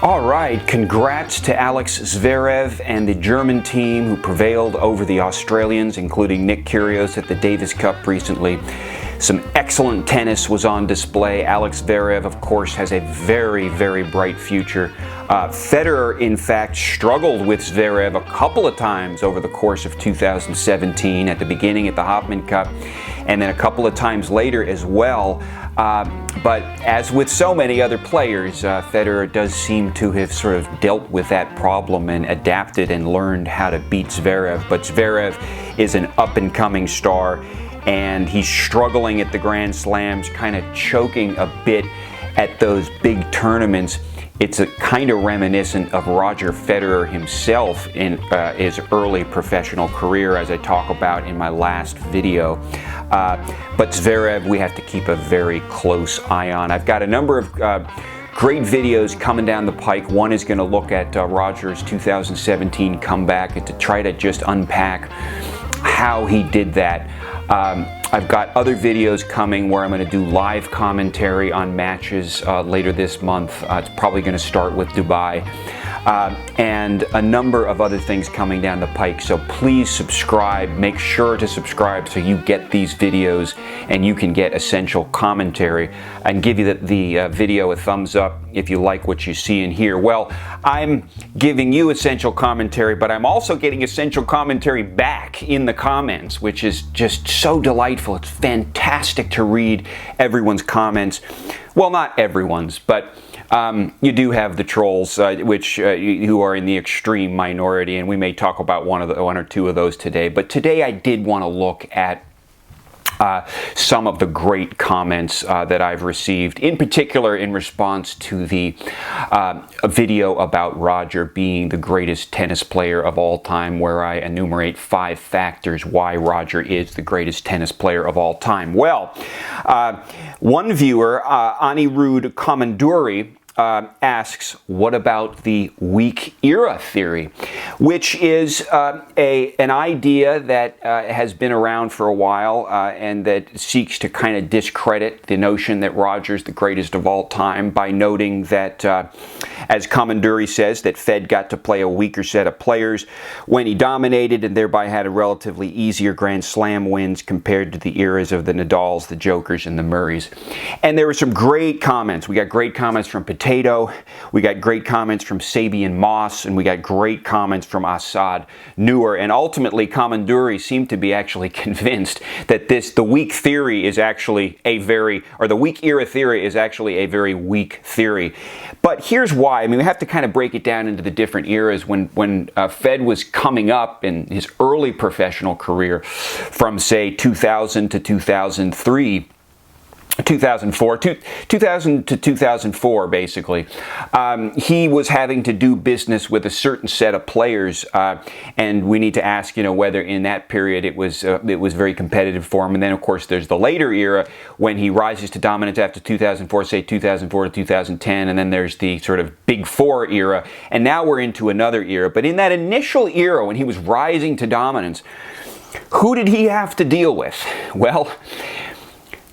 All right, congrats to Alex Zverev and the German team who prevailed over the Australians, including Nick Kyrgios at the Davis Cup recently. Some excellent tennis was on display. Alex Zverev, of course, has a very, very bright future. Federer, in fact, struggled with Zverev a couple of times over the course of 2017, at the beginning at the Hopman Cup, and then a couple of times later as well. But as with so many other players, Federer does seem to have sort of dealt with that problem and adapted and learned how to beat Zverev. But Zverev is an up-and-coming star, and he's struggling at the Grand Slams, kind of choking a bit at those big tournaments. It's a kind of reminiscent of Roger Federer himself in his early professional career, as I talk about in my last video. But Zverev, we have to keep a very close eye on. I've got a number of great videos coming down the pike. One is going to look at Roger's 2017 comeback and to try to just unpack how he did that. I've got other videos coming where I'm going to do live commentary on matches later this month. It's probably going to start with Dubai. And a number of other things coming down the pike. So please subscribe. Make sure to subscribe so you get these videos and you can get essential commentary. And give you the video a thumbs up if you like what you see and hear. Well, I'm giving you essential commentary, but I'm also getting essential commentary back in the comments, which is just so delightful. It's fantastic to read everyone's comments. Well, not everyone's, but you do have the trolls, who are in the extreme minority, and we may talk about one or two of those today. But today I did want to look at some of the great comments that I've received, in particular in response to the video about Roger being the greatest tennis player of all time, where I enumerate 5 factors why Roger is the greatest tennis player of all time. Well, one viewer, Anirudh Komanduri, asks, what about the weak era theory, which is an idea that has been around for a while and that seeks to kind of discredit the notion that Roger's the greatest of all time by noting that, as Komanduri says, that Fed got to play a weaker set of players when he dominated and thereby had a relatively easier Grand Slam wins compared to the eras of the Nadals, the Jokers, and the Murrays. And there were some great comments. We got great comments from we got great comments from Sabian Moss, and we got great comments from Assad Noor. And ultimately, Komanduri seemed to be actually convinced that the weak theory is actually the weak era theory is actually a very weak theory. But here's why. I mean, we have to kind of break it down into the different eras. When Fed was coming up in his early professional career, from say 2000 to 2003, 2000 to 2004, basically. He was having to do business with a certain set of players, and we need to ask, whether in that period it was very competitive for him. And then, of course, there's the later era when he rises to dominance after 2004, say 2004 to 2010, and then there's the sort of Big Four era, and now we're into another era. But in that initial era, when he was rising to dominance, who did he have to deal with? Well,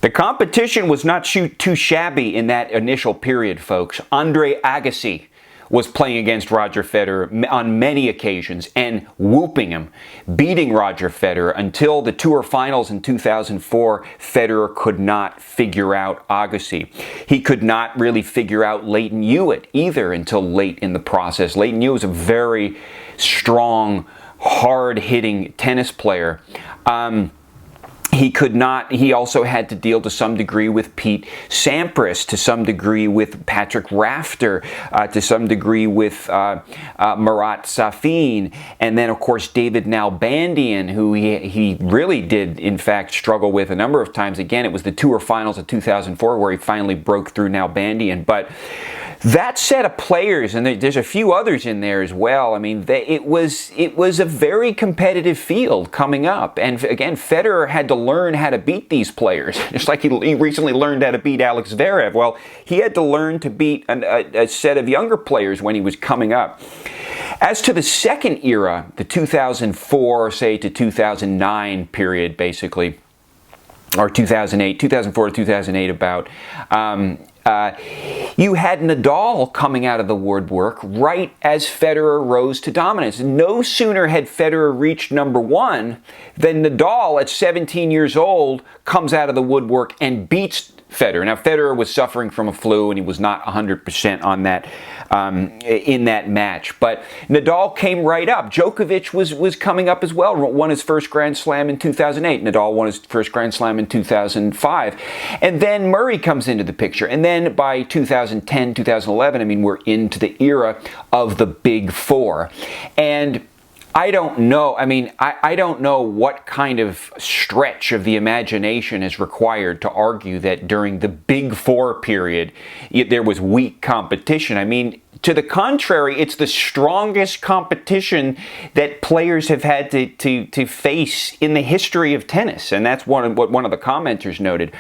the competition was not too shabby in that initial period, folks. Andre Agassi was playing against Roger Federer on many occasions and whooping him, beating Roger Federer until the Tour Finals in 2004. Federer could not figure out Agassi. He could not really figure out Lleyton Hewitt either until late in the process. Lleyton Hewitt was a very strong, hard-hitting tennis player. He also had to deal to some degree with Pete Sampras, to some degree with Patrick Rafter, to some degree with Marat Safin, and then, of course, David Nalbandian, who he really did, in fact, struggle with a number of times. Again, it was the Tour Finals of 2004 where he finally broke through Nalbandian. But that set of players, and there's a few others in there as well, I mean, it was a very competitive field coming up. And again, Federer had to learn how to beat these players, just like he recently learned how to beat Alex Zverev. Well, he had to learn to beat a set of younger players when he was coming up. As to the second era, the 2004, say, to 2009 period, basically, or 2004 to 2008 about, You had Nadal coming out of the woodwork right as Federer rose to dominance. No sooner had Federer reached number one than Nadal, at 17 years old, comes out of the woodwork and beats Federer. Now, Federer was suffering from a flu, and he was not 100% on that in that match. But Nadal came right up. Djokovic was coming up as well. Won his first Grand Slam in 2008. Nadal won his first Grand Slam in 2005. And then Murray comes into the picture. And then by 2010, 2011, I mean, we're into the era of the Big Four. And I don't know. I mean, I don't know what kind of stretch of the imagination is required to argue that during the Big Four period, there was weak competition. I mean, to the contrary, it's the strongest competition that players have had to face in the history of tennis. And that's what one of the commenters noted.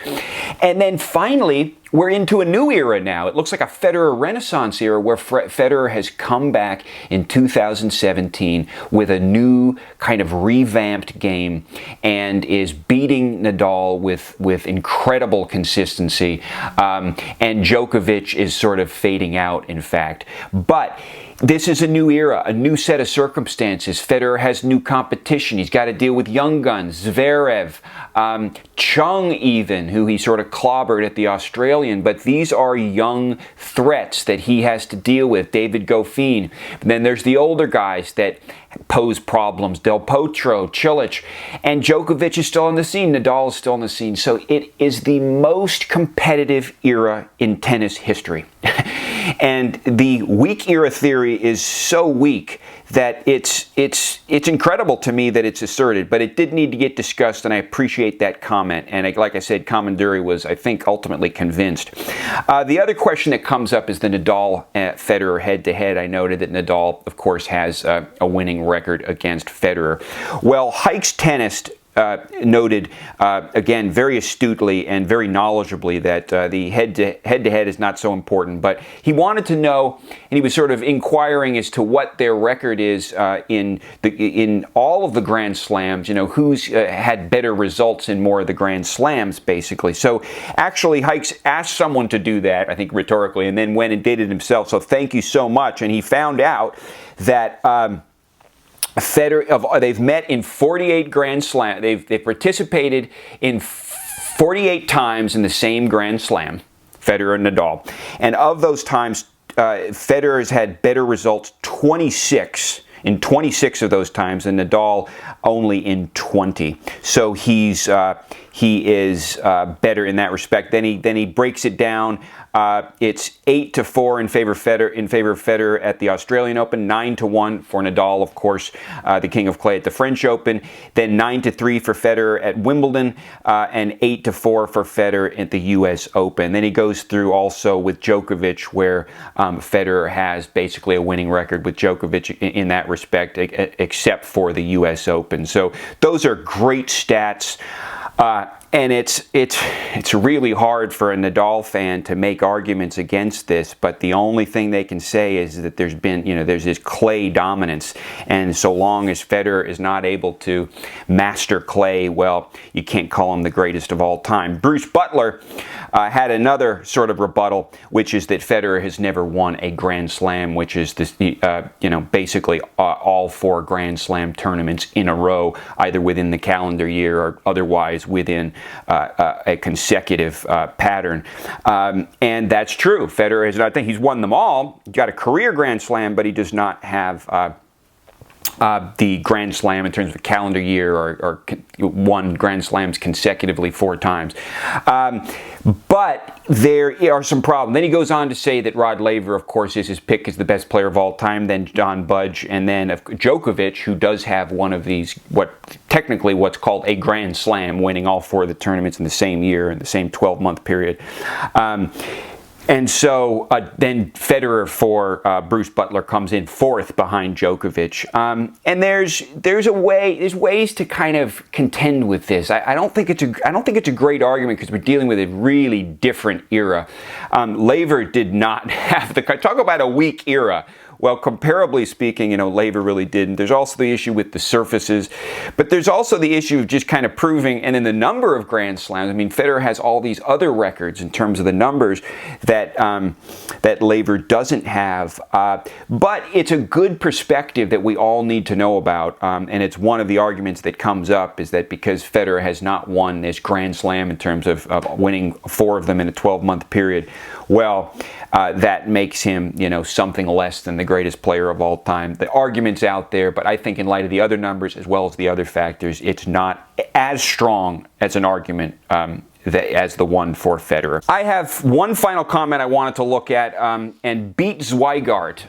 And then finally, we're into a new era now. It looks like a Federer Renaissance era where Federer has come back in 2017 with a new kind of revamped game and is beating Nadal with incredible consistency. And Djokovic is sort of fading out, in fact. But this is a new era, a new set of circumstances. Federer has new competition. He's got to deal with young guns, Zverev, Chung even, who he sort of clobbered at the Australian. But these are young threats that he has to deal with. David Goffin. Then there's the older guys that pose problems. Del Potro, Cilic, and Djokovic is still on the scene. Nadal is still on the scene. So it is the most competitive era in tennis history. And the weak era theory is so weak that it's incredible to me that it's asserted, but it did need to get discussed, and I appreciate that comment. And like I said, Comanduri was, I think, ultimately convinced. The other question that comes up is the Nadal-Federer head-to-head. I noted that Nadal, of course, has a winning record against Federer. Well, Hike's Tennis noted, again, very astutely and very knowledgeably that the head-to-head is not so important. But he wanted to know, and he was sort of inquiring as to what their record is in all of the Grand Slams, who's had better results in more of the Grand Slams, basically. So actually, Hikes asked someone to do that, I think rhetorically, and then went and did it himself. So thank you so much. And he found out that Federer, they've met in 48 Grand Slam. They've participated in 48 times in the same Grand Slam, Federer and Nadal. And of those times, Federer has had better results 26 of those times, and Nadal only in 20. So he is better in that respect. Then he breaks it down. It's 8-4 in favor of Federer at the Australian Open, 9-1 for Nadal, of course, the King of Clay at the French Open, then 9-3 for Federer at Wimbledon, and 8-4 for Federer at the U.S. Open. Then he goes through also with Djokovic, where Federer has basically a winning record with Djokovic in that respect, except for the U.S. Open. So those are great stats. And it's really hard for a Nadal fan to make arguments against this, but the only thing they can say is that there's this clay dominance, and so long as Federer is not able to master clay, well, you can't call him the greatest of all time. Bruce Butler had another sort of rebuttal, which is that Federer has never won a Grand Slam, which is this, basically all 4 Grand Slam tournaments in a row, either within the calendar year or otherwise within a consecutive pattern. And that's true. Federer has, I think he's won them all. He's got a career Grand Slam, but he does not have the Grand Slam in terms of a calendar year or won Grand Slams consecutively 4 times. But there are some problems. Then he goes on to say that Rod Laver, of course, is his pick as the best player of all time, then John Budge, and then Djokovic, who does have one of these, what's called a Grand Slam, winning all 4 of the tournaments in the same year, in the same 12-month period. And so then Federer for Bruce Butler comes in 4th behind Djokovic. And there's ways to kind of contend with this. I don't think it's a great argument because we're dealing with a really different era. Laver did not have talk about a weak era. Well, comparably speaking, Laver really didn't. There's also the issue with the surfaces, but there's also the issue of just kind of proving, and in the number of Grand Slams. I mean, Federer has all these other records in terms of the numbers that that Laver doesn't have. But it's a good perspective that we all need to know about, and it's one of the arguments that comes up is that because Federer has not won this Grand Slam in terms of winning 4 of them in a 12-month period, well, that makes him, something less than the greatest player of all time. The argument's out there, but I think in light of the other numbers as well as the other factors, it's not as strong as an argument as the one for Federer. I have one final comment I wanted to look at, and Beat Zweigart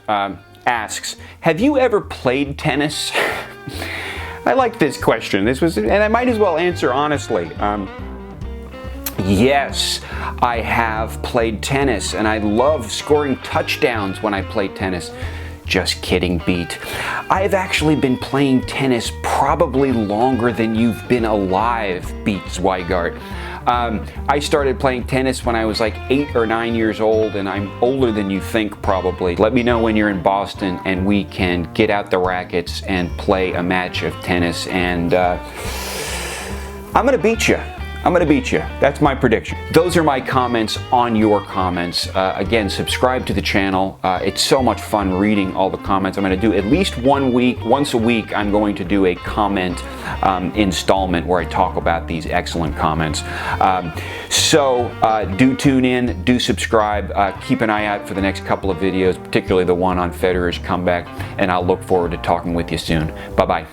asks, have you ever played tennis? I like this question. And I might as well answer honestly. Yes, I have played tennis, and I love scoring touchdowns when I play tennis. Just kidding, Beat. I've actually been playing tennis probably longer than you've been alive, Beat Zweigart. I started playing tennis when I was like 8 or 9 years old, and I'm older than you think probably. Let me know when you're in Boston and we can get out the rackets and play a match of tennis, and I'm gonna beat you. I'm going to beat you. That's my prediction. Those are my comments on your comments. Again, subscribe to the channel. It's so much fun reading all the comments. I'm going to do at least once a week, I'm going to do a comment installment where I talk about these excellent comments. So do tune in, do subscribe, keep an eye out for the next couple of videos, particularly the one on Federer's comeback, and I'll look forward to talking with you soon. Bye-bye.